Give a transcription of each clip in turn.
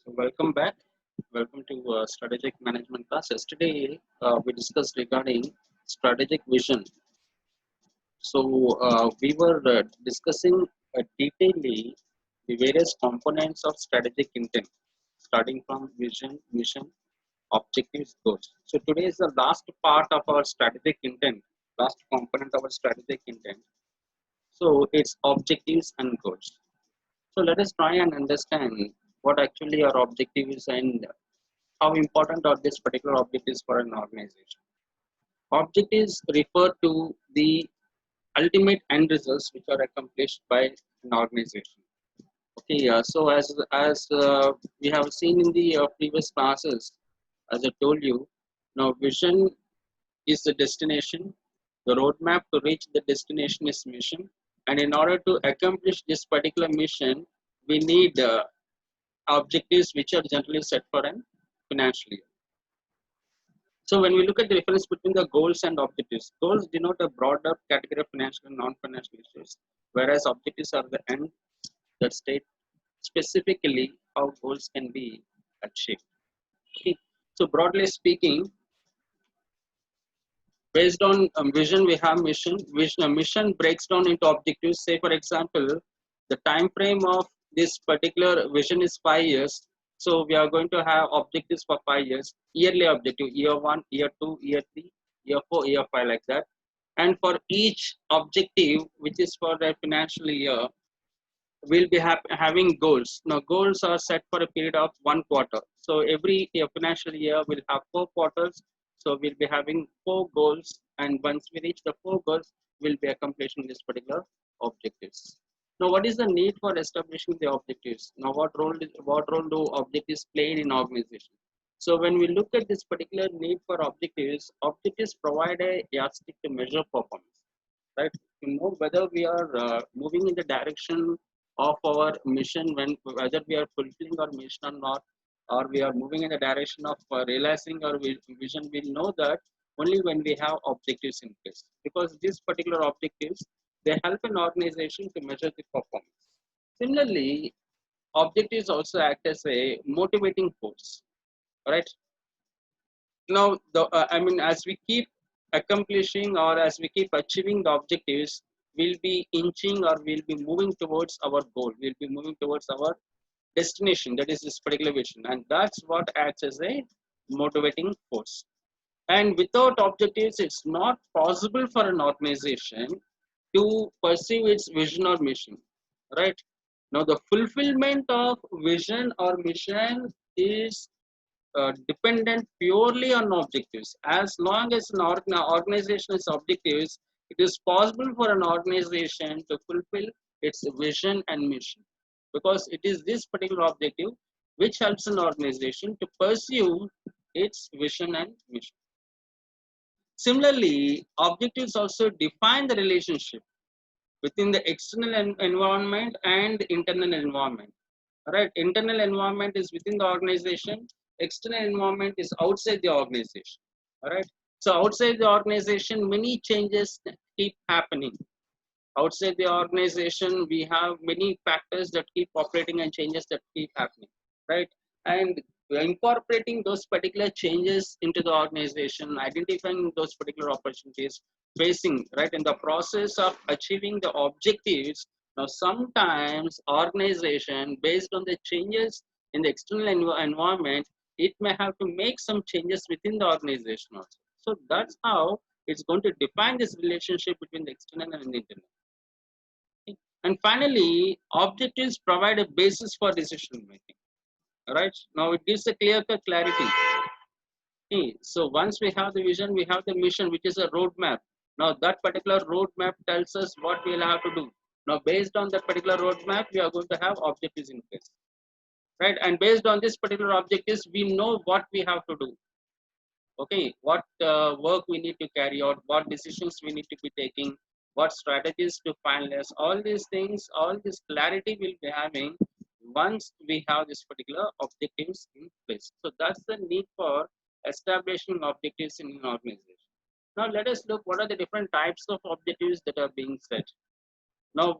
So welcome back. Welcome to strategic management classes. Today we discussed regarding strategic vision. So we were discussing detailedly the various components of strategic intent, starting from vision, mission, objectives, goals. So today is the last part of our strategic intent, last component of our strategic intent. So it's objectives and goals. So let us try and understand what actually our objective is and how important are these particular objectives for an organization. Objectives refer to the ultimate end results which are accomplished by an organization. Okay, so as we have seen in the previous classes, as I told you, now vision is the destination, the roadmap to reach the destination is mission, and in order to accomplish this particular mission, we need objectives which are generally set for an financial year. So when we look at the difference between the goals and objectives, goals denote a broader category of financial and non-financial issues, whereas objectives are the end that state specifically how goals can be achieved. Okay. So broadly speaking, based on vision, we have mission. Mission breaks down into objectives. Say, for example, the time frame of this particular vision is 5 years. So we are going to have objectives for 5 years. Yearly objective: year one, year two, year three, year four, year five, like that. And for each objective, which is for the financial year, we'll be having goals. Now, goals are set for a period of 1 quarter. So every financial year will have 4 quarters. So we'll be having 4 goals, and once we reach the 4 goals, we'll be accomplishing this particular objectives. Now, what is the need for establishing the objectives? Now, what role do objectives play in organization? So when we look at this particular need for objectives provide a yardstick to measure performance, right? To know whether we are moving in the direction of our mission, when whether we are fulfilling our mission or not, or we are moving in the direction of realizing our vision, we'll know that only when we have objectives in place, because these particular objectives, they help an organization to measure the performance. Similarly, objectives also act as a motivating force, right? Now as we keep accomplishing, or as we keep achieving the objectives, we'll be inching, or we'll be moving towards our goal, we'll be moving towards our destination, that is this particular vision, and that's what acts as a motivating force. And without objectives, it's not possible for an organization to pursue its vision or mission, right? Now the fulfillment of vision or mission is dependent purely on objectives. As long as an organization has objectives, it is possible for an organization to fulfill its vision and mission, because it is this particular objective which helps an organization to pursue its vision and mission. Similarly, objectives also define the relationship within the external environment and internal environment. Right? Internal environment is within the organization, external environment is outside the organization. All right. So outside the organization, many changes keep happening. Outside the organization, we have many factors that keep operating and changes that keep happening. Right. And incorporating those particular changes into the organization, identifying those particular opportunities, facing, right, in the process of achieving the objectives. Now, sometimes organization, based on the changes in the external environment, it may have to make some changes within the organization also. So that's how it's going to define this relationship between the external and the internal. Okay. And finally, objectives provide a basis for decision making. Right? Now it gives a clear-cut clarity. Okay. So once we have the vision, we have the mission, which is a roadmap. Now that particular roadmap tells us what we'll have to do. Now based on that particular roadmap, we are going to have objectives in place. Right? And based on this particular objectives, we know what we have to do. Okay, what work we need to carry out, what decisions we need to be taking, what strategies to finalize, all these things, all this clarity we'll be having once we have this particular objectives in place. So that's the need for establishing objectives in an organization. Now let us look what are the different types of objectives that are being set. Now,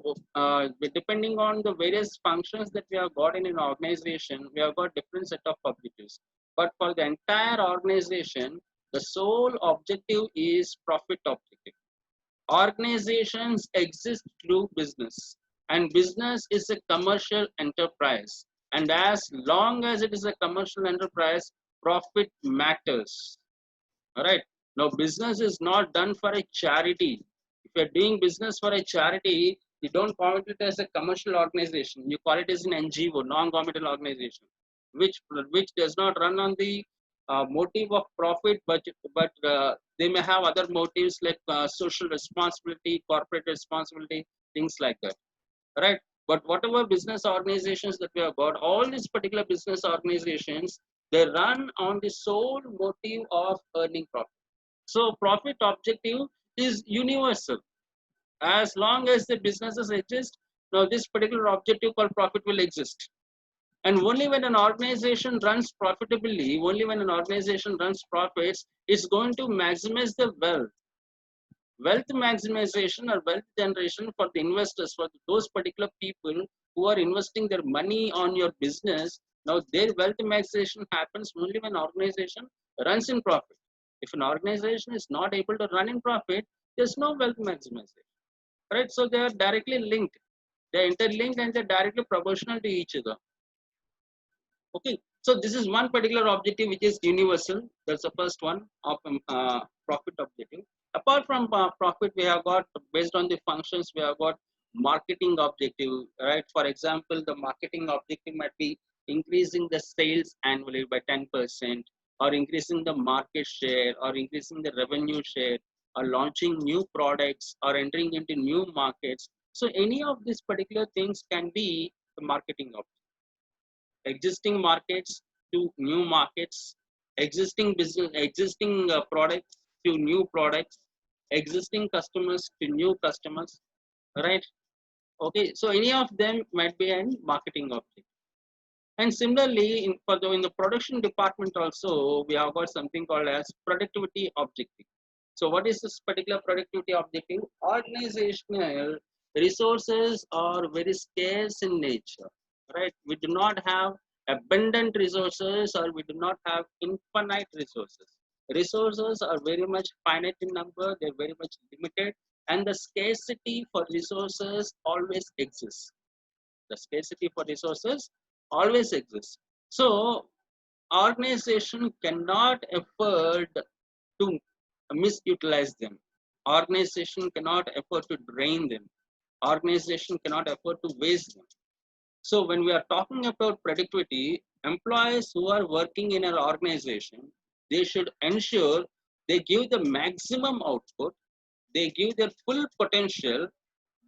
depending on the various functions that we have got in an organization, we have got different set of objectives. But for the entire organization, the sole objective is profit objective. Organizations exist through business, and business is a commercial enterprise. And as long as it is a commercial enterprise, profit matters. All right. Now, business is not done for a charity. If you're doing business for a charity, you don't call it as a commercial organization. You call it as an NGO, non-governmental organization, which does not run on the motive of profit, but they may have other motives like social responsibility, corporate responsibility, things like that. Right. But whatever business organizations that we have got, all these particular business organizations, they run on the sole motive of earning profit. So profit objective is universal. As long as the businesses exist, now this particular objective called profit will exist. And only when an organization runs profitably, only when an organization runs profits, it's going to maximize the wealth. Wealth maximization or wealth generation for the investors, for those particular people who are investing their money on your business. Now their wealth maximization happens only when organization runs in profit. If an organization is not able to run in profit, there's no wealth maximization. Right? So they are directly linked. They're interlinked and they're directly proportional to each other. Okay. So this is one particular objective which is universal. That's the first one of profit objective. Apart from profit, we have got, based on the functions, we have got marketing objective, right? For example, the marketing objective might be increasing the sales annually by 10%, or increasing the market share, or increasing the revenue share, or launching new products, or entering into new markets. So any of these particular things can be the marketing objective. Existing markets to new markets, existing business, existing products to new products, existing customers to new customers, right? Okay, so any of them might be a marketing object. And similarly, in the production department also, we have got something called as productivity objective. So what is this particular productivity objective? Organizational resources are very scarce in nature, right? We do not have abundant resources, or we do not have infinite resources. Resources are very much finite in number, they're very much limited, and the scarcity for resources always exists. The scarcity for resources always exists. So organization cannot afford to misutilize them. Organization cannot afford to drain them. Organization cannot afford to waste them. So when we are talking about productivity, employees who are working in an organization, they should ensure they give the maximum output, they give their full potential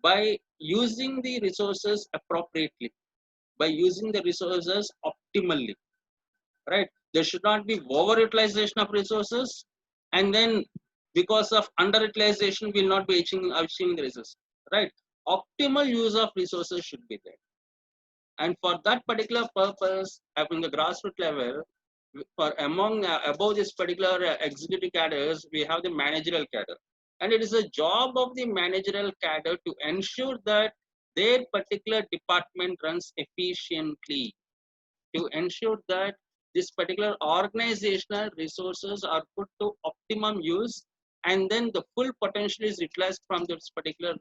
by using the resources appropriately, by using the resources optimally, right? There should not be overutilization of resources, and then because of underutilization, we will not be achieving the results, right? Optimal use of resources should be there. And for that particular purpose, having the grassroots level, for among above this particular executive cadres, we have the managerial cadre. And it is a job of the managerial cadre to ensure that their particular department runs efficiently, to ensure that this particular organizational resources are put to optimum use, and then the full potential is utilized from this particular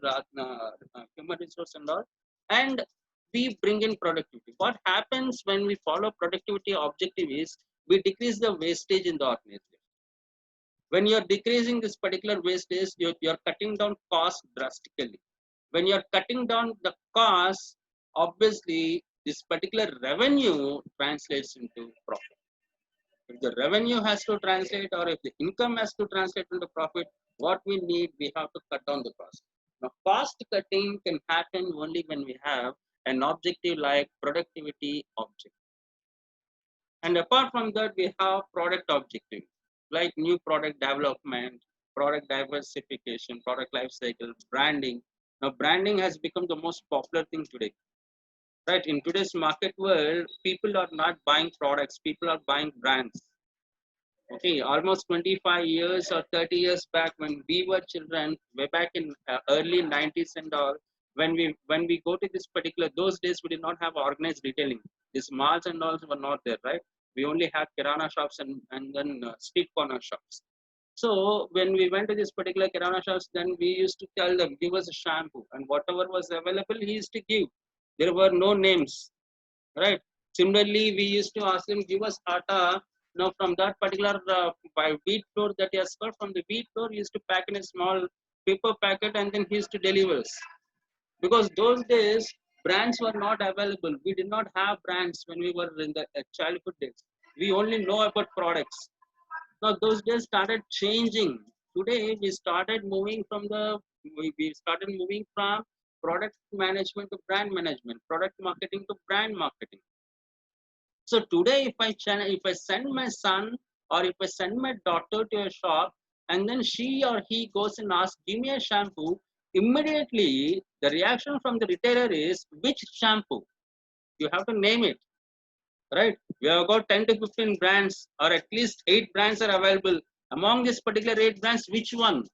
human resource and all, and we bring in productivity. What happens when we follow productivity objective is we decrease the wastage in the organization. When you're decreasing this particular wastage, you're cutting down cost drastically. When you're cutting down the cost, obviously this particular revenue translates into profit. If the revenue has to translate, or if the income has to translate into profit, what we need, we have to cut down the cost. Now, cost cutting can happen only when we have an objective like productivity objective. And apart from that, we have product objective like new product development, product diversification, product life cycle, branding. Now, branding has become the most popular thing today. Right, in today's market world, people are not buying products, people are buying brands. Okay, almost 25 years or 30 years back when we were children, way back in early 90s and all, when we go to this particular, those days we did not have organized retailing. These malls and all were not there, right? We only had kirana shops and then street corner shops. So when we went to this particular kirana shops, then we used to tell them, give us a shampoo, and whatever was available he used to give. There were no names, right? Similarly, we used to ask them, give us atta. Now from that particular by wheat flour that he has got, from the wheat flour he used to pack in a small paper packet and then he used to deliver us. Because those days brands were not available. We did not have brands when we were in the childhood days. We only know about products. Now those days started changing. Today we started moving from product management to brand management, product marketing to brand marketing. So today if I send my son or if I send my daughter to a shop and then she or he goes and asks, give me a shampoo, immediately the reaction from the retailer is, which shampoo? You have to name it, right? We have got 10 to 15 brands, or at least 8 brands are available. Among this particular 8 brands, which one?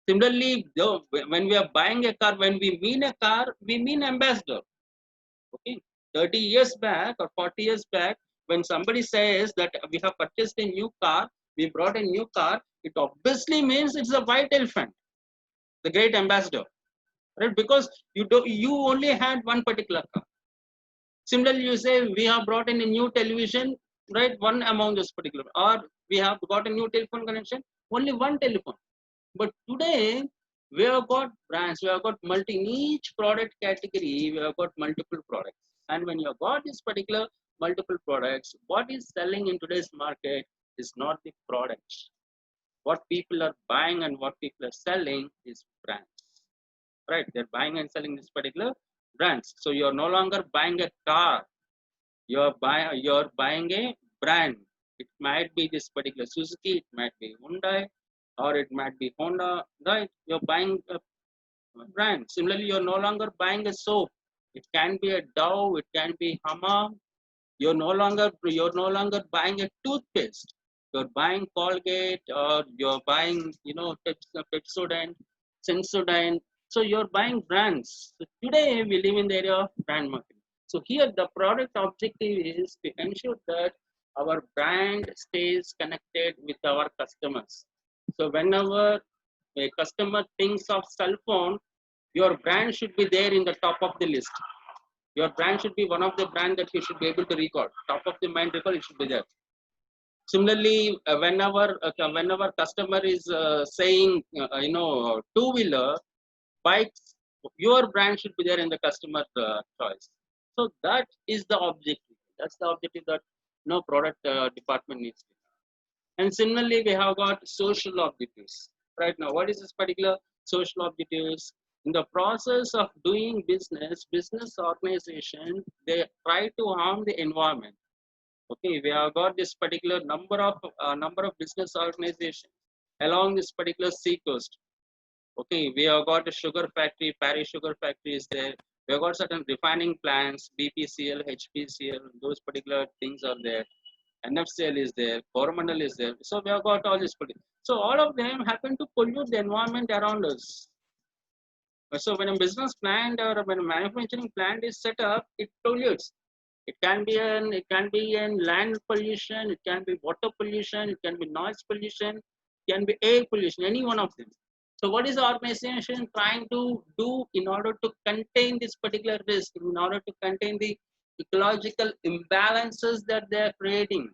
Similarly, though, when we are buying a car, when we mean a car, we mean ambassador. Okay, 30 years back or 40 years back, when somebody says that we have purchased a new car, we brought a new car, it obviously means it's a white elephant, the great ambassador, right? Because you only had one particular car. Similarly, you say we have brought in a new television, right? One among this particular, or we have got a new telephone connection, only one telephone. But today we have got brands, we have got in each product category, we have got multiple products. And when you have got this particular multiple products, what is selling in today's market is not the products. What people are buying and what people are selling is brands, right? They're buying and selling this particular brands. So you're no longer buying a car, you're buying a brand. It might be this particular Suzuki, it might be Hyundai, or it might be Honda, right? You're buying a brand. Similarly, you're no longer buying a soap. It can be a Dove, it can be Hama. You're no longer buying a toothpaste. You're buying Colgate, or you're buying, Pepsodent, Sensodyne. So you're buying brands. So today we live in the area of brand marketing. So here the product objective is to ensure that our brand stays connected with our customers. So whenever a customer thinks of cell phone, your brand should be there in the top of the list. Your brand should be one of the brand that you should be able to record. Top of the mind recall, it should be there. Similarly, whenever customer is saying, two wheeler, bikes, your brand should be there in the customer choice. So that is the objective. That's the objective that no product department needs to have. And similarly, we have got social objectives. Right now, what is this particular social objectives? In the process of doing business organization, they try to harm the environment. Okay, we have got this particular number of business organizations along this particular sea coast. Okay, we have got a sugar factory, Paris Sugar Factory is there. We have got certain refining plants, BPCL, HPCL, those particular things are there. NFCL is there, Coromandel is there. So we have got all this. So all of them happen to pollute the environment around us. So when a business plant or when a manufacturing plant is set up, it pollutes. It can be an land pollution, it can be water pollution, it can be noise pollution, it can be air pollution, any one of them. So what is the organization trying to do in order to contain this particular risk, in order to contain the ecological imbalances that they are creating?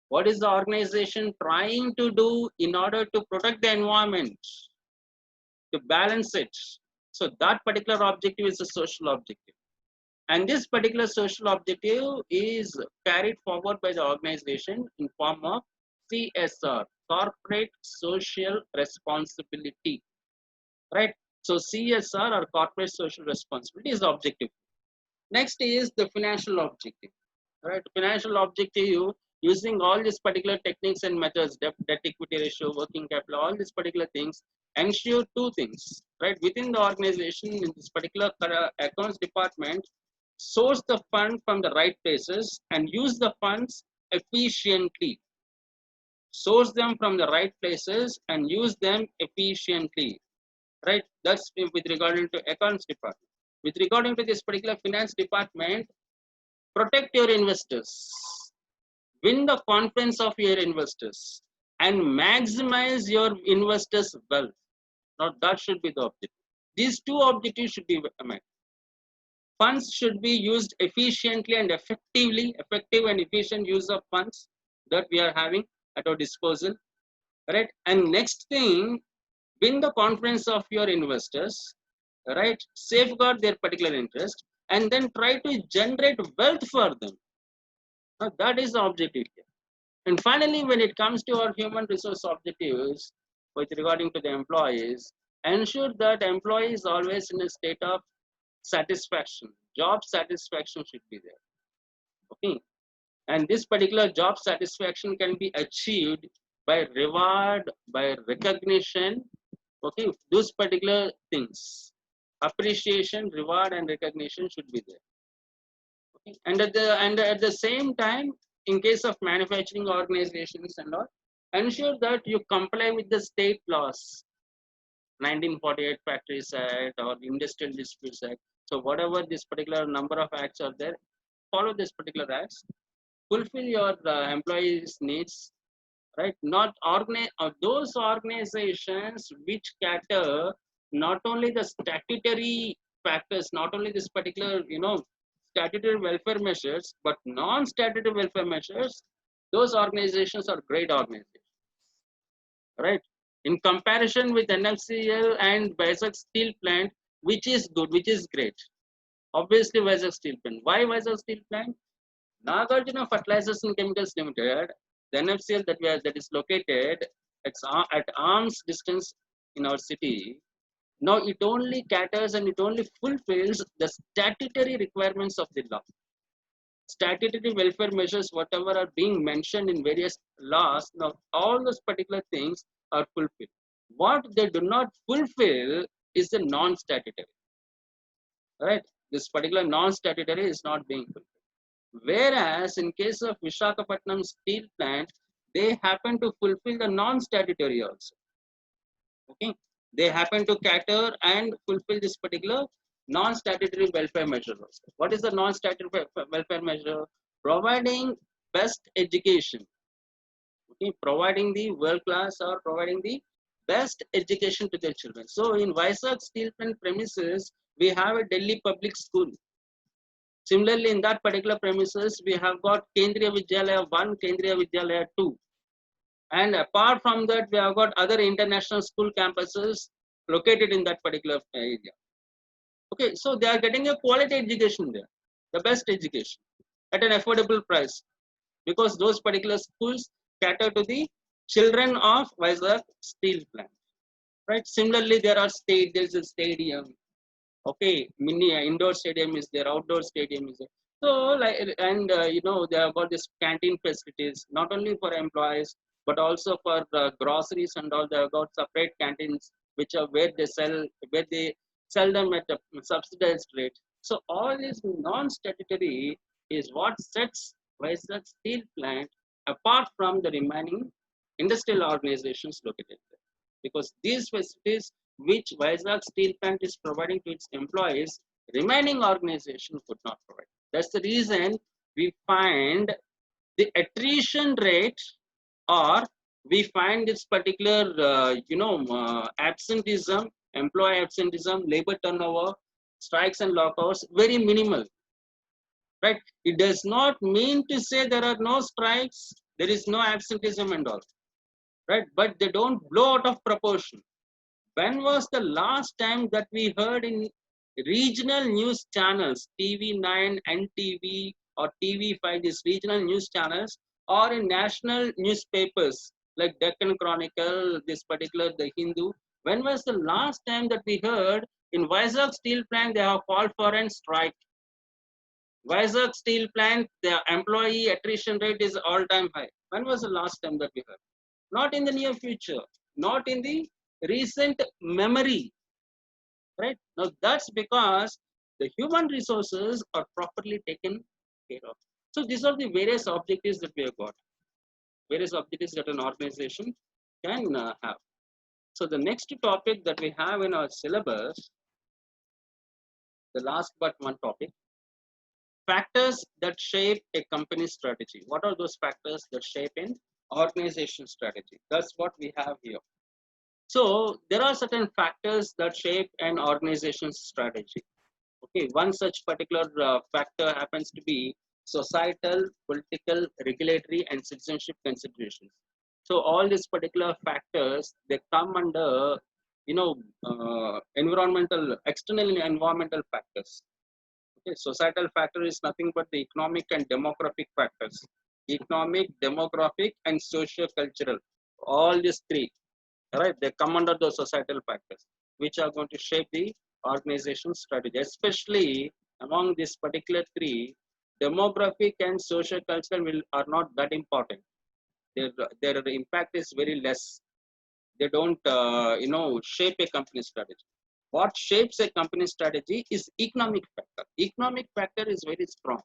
What is the organization trying to do in order to protect the environment, to balance it? So that particular objective is a social objective. And this particular social objective is carried forward by the organization in form of CSR, corporate social responsibility, right? So CSR or corporate social responsibility is the objective. Next is the financial objective, right? Financial objective, using all these particular techniques and methods, debt equity ratio, working capital, all these particular things ensure two things, right? Within the organization, in this particular accounts department, source the fund from the right places and use the funds efficiently. Source them from the right places and use them efficiently. right? That's with regarding to accounts department. With regarding to this particular finance department, protect your investors, win the confidence of your investors, and maximize your investors' wealth. Now that should be the objective. These two objectives should be met. Funds should be used efficiently and effectively, effective and efficient use of funds that we are having at our disposal, right? And next thing, win the confidence of your investors, right? Safeguard their particular interest, and then try to generate wealth for them. Now, that is the objective here. And finally, when it comes to our human resource objectives with regarding to the employees, ensure that employees always in a state of satisfaction. Job satisfaction should be there. Okay. And this particular job satisfaction can be achieved by reward, by recognition. Okay. Those particular things. Appreciation, reward, and recognition should be there. Okay. And at the same time, in case of manufacturing organizations and all, ensure that you comply with the state laws, 1948 Factories Act or Industrial Disputes Act. So whatever this particular number of acts are there, follow this particular acts, fulfill your employees' needs, right? Not organize those organizations which cater not only the statutory factors, not only this particular, statutory welfare measures, but non-statutory welfare measures. Those organizations are great organizations, right? In comparison with NFCL and Vizag Steel Plant, which is good, which is great. Obviously, Vizag Steel Plant. Why Vizag Steel Plant? Nagarjuna Fertilizers and Chemicals Limited, the NFCL that is located at arm's distance in our city. Now it only caters and it only fulfills the statutory requirements of the law. Statutory welfare measures, whatever are being mentioned in various laws, now all those particular things are fulfilled. What they do not fulfill is the non-statutory, right? This particular non-statutory is not being fulfilled. Whereas in case of Visakhapatnam Steel Plant, they happen to fulfill the non-statutory also. Okay, they happen to cater and fulfill this particular non-statutory welfare measure also. What is the non-statutory welfare measure? Providing best education. Okay, providing the world class or providing the best education to their children. So in Vizag Steel Plant premises, we have a Delhi public school. Similarly, in that particular premises, we have got Kendriya Vidyalaya 1, Kendriya Vidyalaya 2. And apart from that, we have got other international school campuses located in that particular area. Okay, so they are getting a quality education there, the best education at an affordable price, because those particular schools cater to the children of Vizag Steel Plant. Right. Similarly, there's a stadium. Okay, mini indoor stadium is there, outdoor stadium is there. So like, and they have got this canteen facilities not only for employees but also for groceries and all. They have got separate canteens which are where they sell them at a subsidized rate. So all this non-statutory is what sets Vizag Steel Plant apart from the remaining industrial organizations located there, because these facilities which Vizag Steel Plant is providing to its employees, remaining organization could not provide. That's the reason we find the attrition rate, or we find this particular, absenteeism, employee absenteeism, labor turnover, strikes and lockouts very minimal. Right? It does not mean to say there are no strikes, there is no absenteeism and all. Right? But they don't blow out of proportion. When was the last time that we heard in regional news channels, TV9, NTV, or TV5, these regional news channels, or in national newspapers like Deccan Chronicle, this particular The Hindu? When was the last time that we heard in Vizag Steel Plant they have called for a strike? Vizag Steel Plant, the employee attrition rate is all-time high. When was the last time that we heard? Not in the near future, not in the recent memory, right? Now that's because the human resources are properly taken care of. So these are the various objectives that we have got, various objectives that an organization can have. So the next topic that we have in our syllabus, the last but one topic, factors that shape a company's strategy. What are those factors that shape an organization strategy? That's what we have here. So there are certain factors that shape an organization's strategy. Okay, one such particular factor happens to be societal, political, regulatory, and citizenship considerations. So all these particular factors, they come under, you know, environmental, external environmental factors. Okay, societal factor is nothing but the economic and demographic factors. Economic, demographic, and socio-cultural. All these three, right? They come under those societal factors, which are going to shape the organization strategy. Especially among these particular three, demographic and socio-cultural are not that important. Their impact is very less. They don't, shape a company strategy. What shapes a company strategy is economic factor. Economic factor is very strong.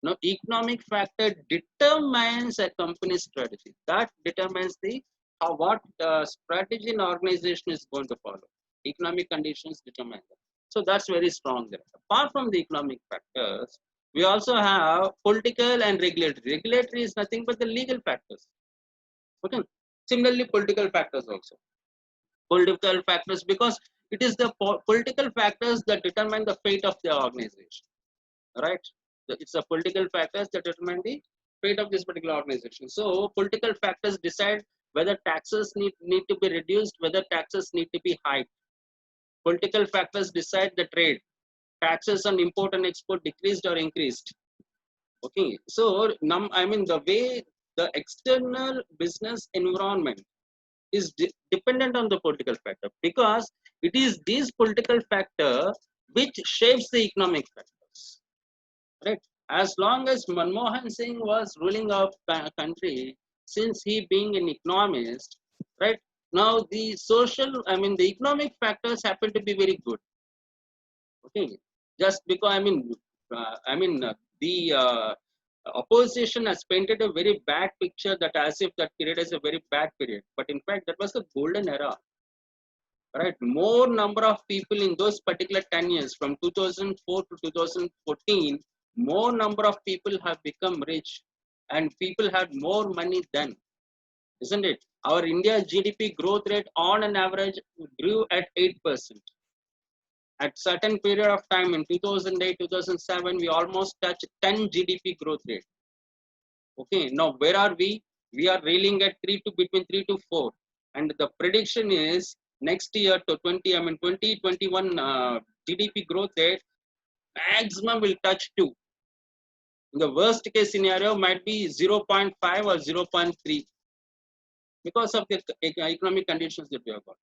Now, economic factor determines a company strategy. That determines the what strategy an organization is going to follow. Economic conditions determine that. So that's very strong there. Apart from the economic factors, we also have political and regulatory. Regulatory is nothing but the legal factors. Okay. Similarly, political factors also. Political factors, because it is the political factors that determine the fate of the organization, right? It's the political factors that determine the fate of this particular organization. So political factors decide whether taxes need to be reduced, whether taxes need to be hiked. Political factors decide the trade. Taxes on import and export decreased or increased. Okay, so I mean the way the external business environment is dependent on the political factor, because it is this political factor which shapes the economic factors, right? As long as Manmohan Singh was ruling our country, since he being an economist, right? Now the the economic factors happen to be very good. Okay, just because the opposition has painted a very bad picture, that as if that period is a very bad period, but in fact that was the golden era, right? More number of people in those particular 10 years from 2004 to 2014, more number of people have become rich, and people had more money then, isn't it? Our India GDP growth rate on an average grew at 8%. At certain period of time in 2008, 2007, we almost touched 10 GDP growth rate. Okay, now where are we? We are railing at between 3 to 4, and the prediction is next year to 2021 GDP growth rate maximum will touch 2. The worst case scenario might be 0.5 or 0.3 because of the economic conditions that we have got,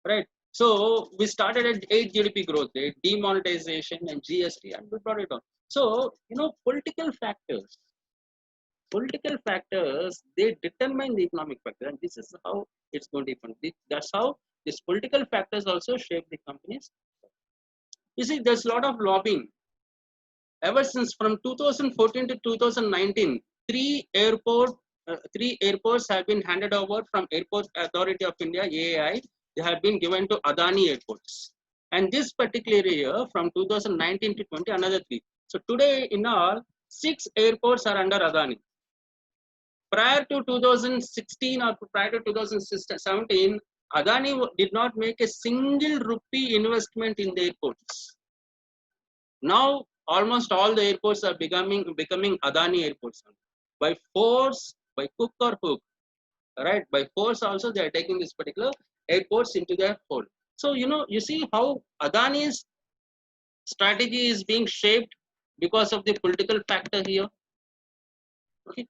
right? So we started at 8 GDP growth rate, demonetization and GST, and we brought it on. So, political factors, they determine the economic factor, and this is how it's going to happen. That's how these political factors also shape the companies. You see, there's a lot of lobbying. Ever since from 2014 to 2019, three airports have been handed over from Airport Authority of India, AAI. They have been given to Adani Airports. And this particular year, from 2019 to 20, another 3. So today, in all, 6 airports are under Adani. Prior to 2016 or prior to 2017, Adani did not make a single rupee investment in the airports. Now, almost all the airports are becoming Adani airports. By force, by hook or hook, right? By force also, they are taking this particular airports into their fold. So, you see how Adani's strategy is being shaped because of the political factor here. Okay.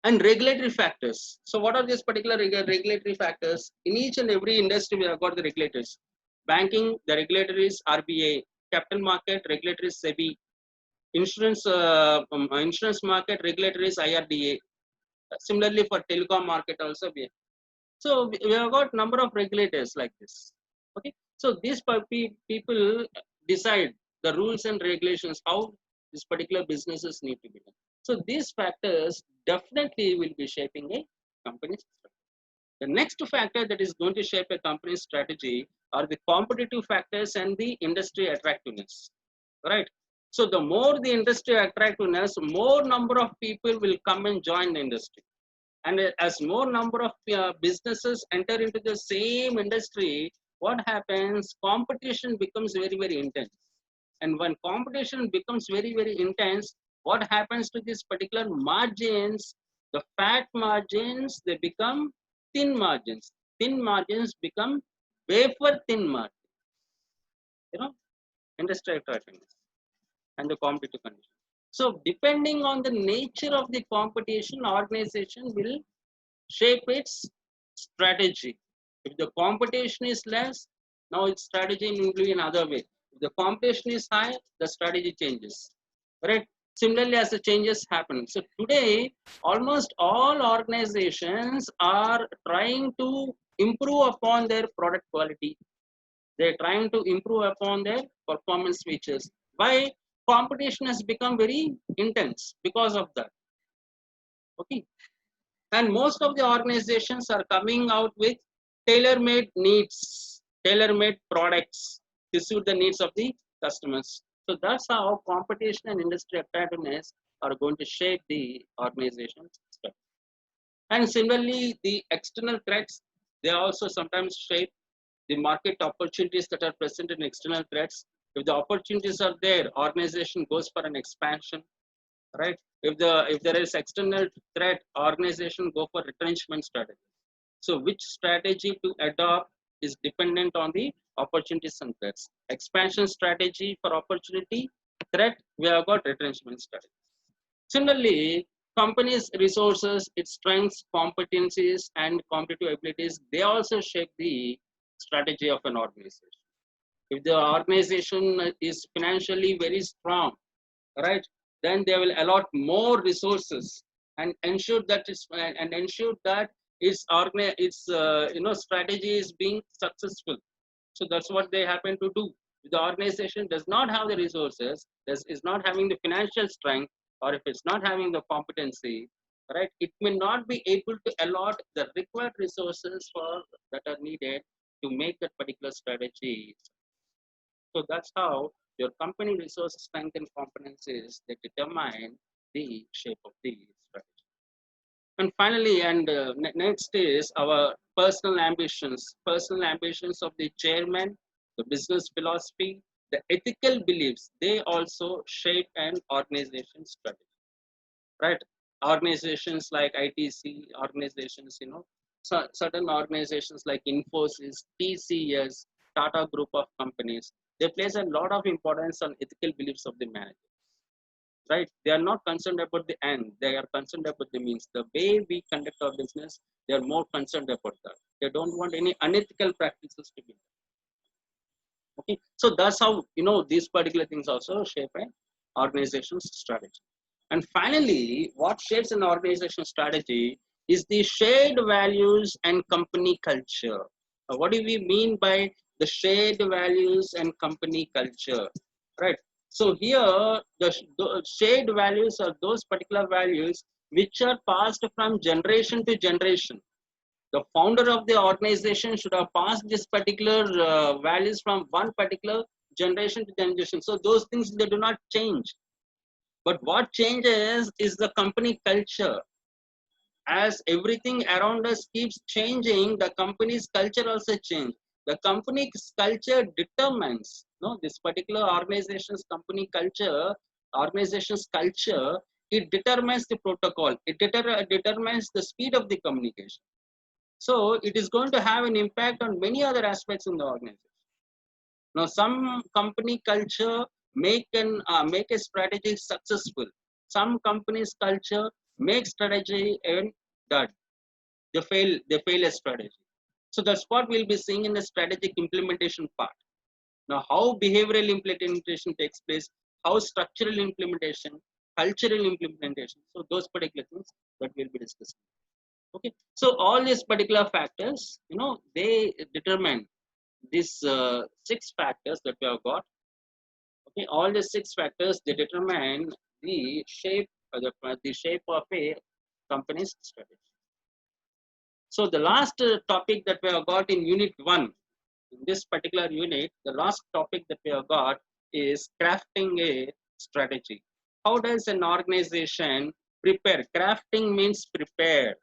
And regulatory factors. So what are these particular regulatory factors? In each and every industry, we have got the regulators. Banking, the regulator is RBI. Capital market, regulator is SEBI. Insurance market, regulator is IRDA. Similarly, for telecom market also, so we have got number of regulators like this. Okay, so these people decide the rules and regulations, how this particular businesses need to be done. So these factors definitely will be shaping a company's strategy. The next factor that is going to shape a company's strategy are the competitive factors and the industry attractiveness, right? So the more the industry attractiveness, more number of people will come and join the industry. And as more number of businesses enter into the same industry, what happens? Competition becomes very, very intense. And when competition becomes very, very intense, what happens to these particular margins? The fat margins, they become thin margins. Thin margins become wafer thin margins, you know, industry attractiveness and the competitive condition. So depending on the nature of the competition, organization will shape its strategy. If the competition is less, now its strategy will be in another way. If the competition is high, the strategy changes. Right? Similarly, as the changes happen. So today, almost all organizations are trying to improve upon their product quality. They're trying to improve upon their performance features. Why? Competition has become very intense because of that. Okay. And most of the organizations are coming out with tailor-made needs, tailor-made products to suit the needs of the customers. So that's how competition and industry attractiveness are going to shape the organization. And similarly, the external threats, they also sometimes shape the market opportunities that are present in external threats. If the opportunities are there, organization goes for an expansion, right? If there is external threat, organization go for retrenchment strategy. So which strategy to adopt is dependent on the opportunities and threats. Expansion strategy for opportunity, threat, we have got retrenchment strategy. Similarly, companies resources, its strengths, competencies and competitive abilities, they also shape the strategy of an organization. If the organization is financially very strong, right, then they will allot more resources and ensure that its strategy is being successful. So that's what they happen to do. If the organization does not have the resources, is not having the financial strength, or if it's not having the competency, right, it may not be able to allot the required resources for that are needed to make that particular strategy. So that's how your company resource strength and competencies that determine the shape of the strategy. And finally, and next is our personal ambitions of the chairman, the business philosophy, the ethical beliefs, they also shape an organization strategy, right? Organizations like ITC, organizations, certain organizations like Infosys, TCS, Tata Group of companies, they place a lot of importance on ethical beliefs of the manager, right? They are not concerned about the end, they are concerned about the means. The way we conduct our business, they are more concerned about that. They don't want any unethical practices to be done. Okay, so that's how these particular things also shape an organization's strategy. And finally, what shapes an organization strategy is the shared values and company culture. What do we mean by the shared values and company culture? Right. So here, the shared values are those particular values which are passed from generation to generation. The founder of the organization should have passed this particular values from one particular generation to generation. So those things, they do not change. But what changes is the company culture. As everything around us keeps changing, the company's culture also changes. The company's culture determines, this particular organization's culture, it determines the protocol. It determines the speed of the communication. So it is going to have an impact on many other aspects in the organization. Now, some company culture make a strategy successful. Some companies' culture make strategy and dud. They fail a strategy. So that's what we'll be seeing in the strategic implementation part. Now, how behavioral implementation takes place, how structural implementation, cultural implementation. So those particular things that we'll be discussing. Okay, so all these particular factors, they determine these 6 factors that we have got. Okay, all the 6 factors, they determine the shape of a company's strategy. So the last topic that we have got in unit 1, in this particular unit, the last topic that we have got is crafting a strategy. How does an organization prepare? Crafting means prepare,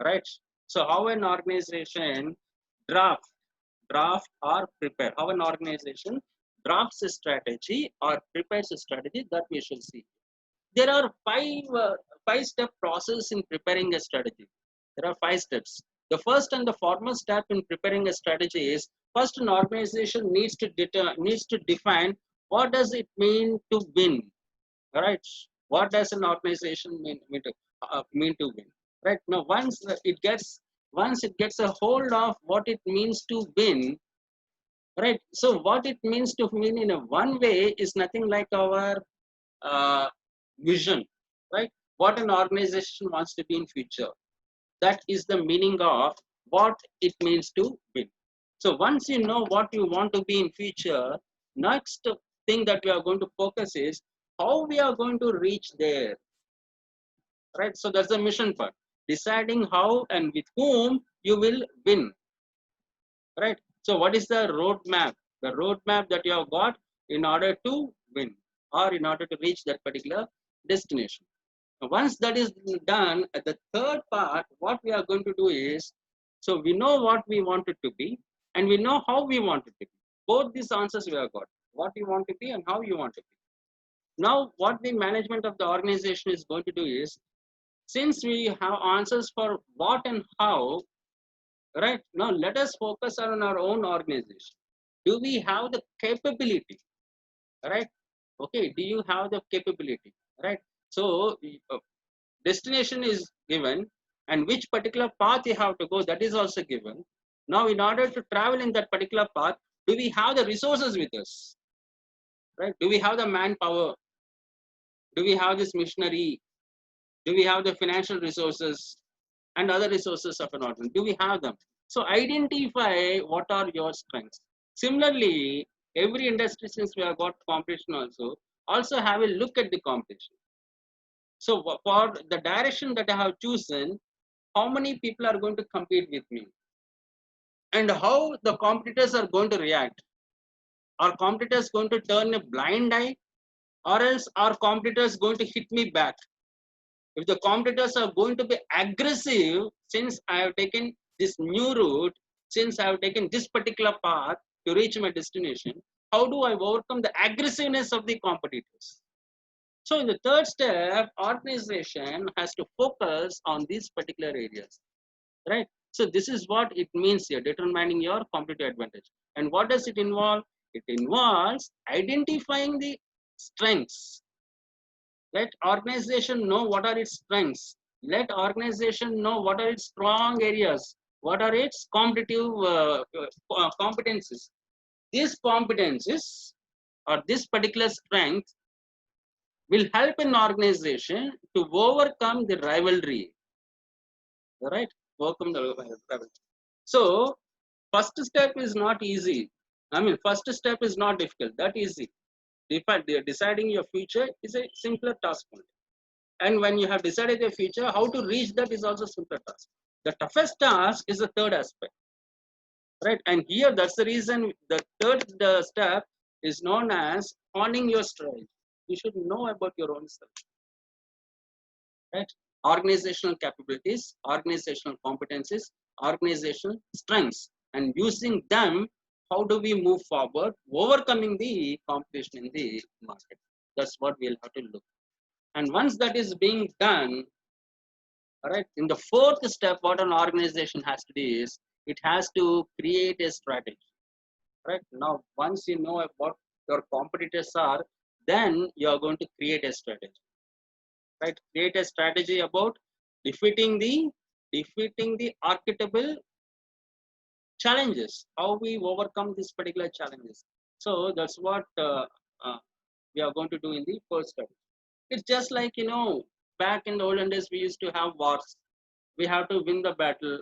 right? So how an organization draft, or prepare, how an organization drafts a strategy or prepares a strategy, that we shall see. There are five-step process in preparing a strategy. There are 5 steps. The first and the foremost step in preparing a strategy is, first an organization needs to define what does it mean to win. All right, what does an organization mean to win? Right now, once it gets a hold of what it means to win, right? So what it means to win in a one way is nothing like our uh, vision, right? What an organization wants to be in future. That is the meaning of what it means to win. So once you know what you want to be in future, next thing that we are going to focus is how we are going to reach there, right? So that's the mission part. Deciding how and with whom you will win, right? So what is the roadmap? The roadmap that you have got in order to win or in order to reach that particular destination. Once that is done, at the third part, what we are going to do is, so we know what we want it to be and we know how we want it to be. Both these answers we have got, what you want to be and how you want to be. Now, what the management of the organization is going to do is, since we have answers for what and how, right, now let us focus on our own organization. Do we have the capability, right? Okay, do you have the capability, right? So destination is given, and which particular path you have to go, that is also given. Now in order to travel in that particular path, do we have the resources with us, right? Do we have the manpower? Do we have this machinery? Do we have the financial resources and other resources of an organization? Do we have them? So identify what are your strengths. Similarly, every industry, since we have got competition also have a look at the competition. So for the direction that I have chosen, how many people are going to compete with me and how the competitors are going to react. Are competitors going to turn a blind eye, or else are competitors going to hit me back? If the competitors are going to be aggressive, since I have taken this new route, since I have taken this particular path to reach my destination, how do I overcome the aggressiveness of the competitors? So in the third step, organization has to focus on these particular areas, right? So this is what it means here, determining your competitive advantage. And what does it involve? It involves identifying the strengths. Let organization know what are its strengths. Let organization know what are its strong areas. What are its competitive competencies. These competencies or this particular strength will help an organization to overcome the rivalry, right? Overcome the rivalry. So first step is not easy. I mean, first step is not difficult. That easy. Deciding your future is a simpler task only. And when you have decided your future, how to reach that is also simpler task. The toughest task is the third aspect, right? And here, that's the reason the third step is known as honing your strategy. You should know about your own self, right? Organizational capabilities, organizational competencies, organizational strengths, and using them, how do we move forward, overcoming the competition in the market? That's what we'll have to look. And once that is being done, all right, in the fourth step, what an organization has to do is it has to create a strategy. Right now, once you know what your competitors are, then you are going to create a strategy. Right, create a strategy about defeating the archetypal challenges. How we overcome these particular challenges. So that's what we are going to do in the first step. It's just like, back in the olden days, we used to have wars. We have to win the battle.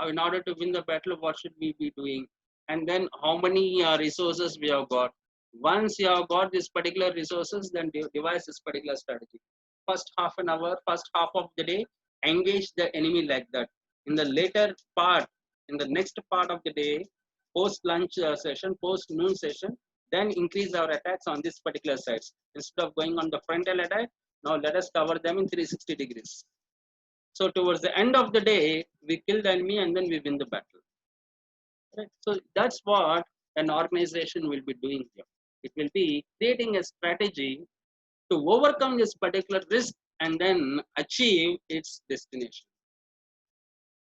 In order to win the battle, what should we be doing? And then how many resources we have got. Once you have got this particular resources, then devise this particular strategy. First half an hour, first half of the day, engage the enemy like that. in the later part, in the next part of the day, post lunch session, post noon session, then increase our attacks on this particular sites. Instead of going on the frontal attack, now let us cover them in 360 degrees. So towards the end of the day, we kill the enemy and then we win the battle. Right? So that's what an organization will be doing here. It will be creating a strategy to overcome this particular risk and then achieve its destination.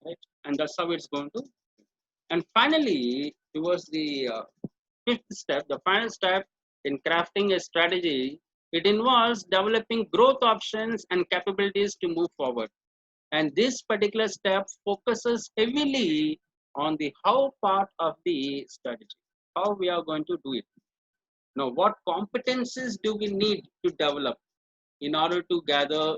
Right? And that's how it's going to. And finally, towards the fifth step, the final step in crafting a strategy, it involves developing growth options and capabilities to move forward. And this particular step focuses heavily on the how part of the strategy, how we are going to do it. Now, what competencies do we need to develop in order to gather,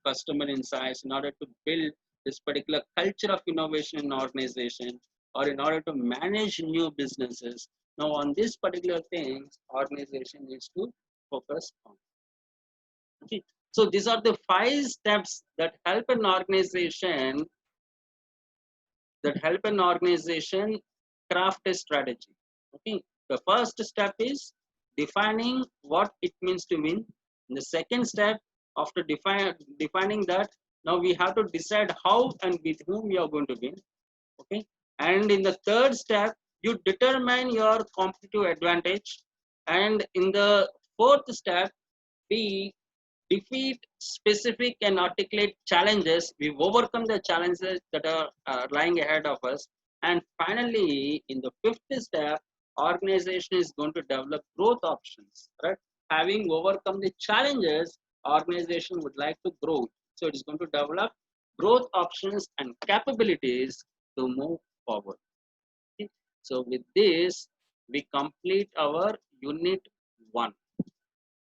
customer insights, in order to build this particular culture of innovation in organization, or in order to manage new businesses. Now, on this particular thing, organization needs to focus on. Okay. So these are the 5 steps that help an organization craft a strategy. Okay. The first step is defining what it means to win. In the second step, after defining that, now we have to decide how and with whom we are going to win. Okay. And in the third step, you determine your competitive advantage. And in the fourth step, we defeat specific and articulate challenges. We overcome the challenges that are lying ahead of us. And finally, in the fifth step, organization is going to develop growth options. Right? Having overcome the challenges, organization would like to grow. So it is going to develop growth options and capabilities to move forward. Okay? So with this, we complete our unit 1.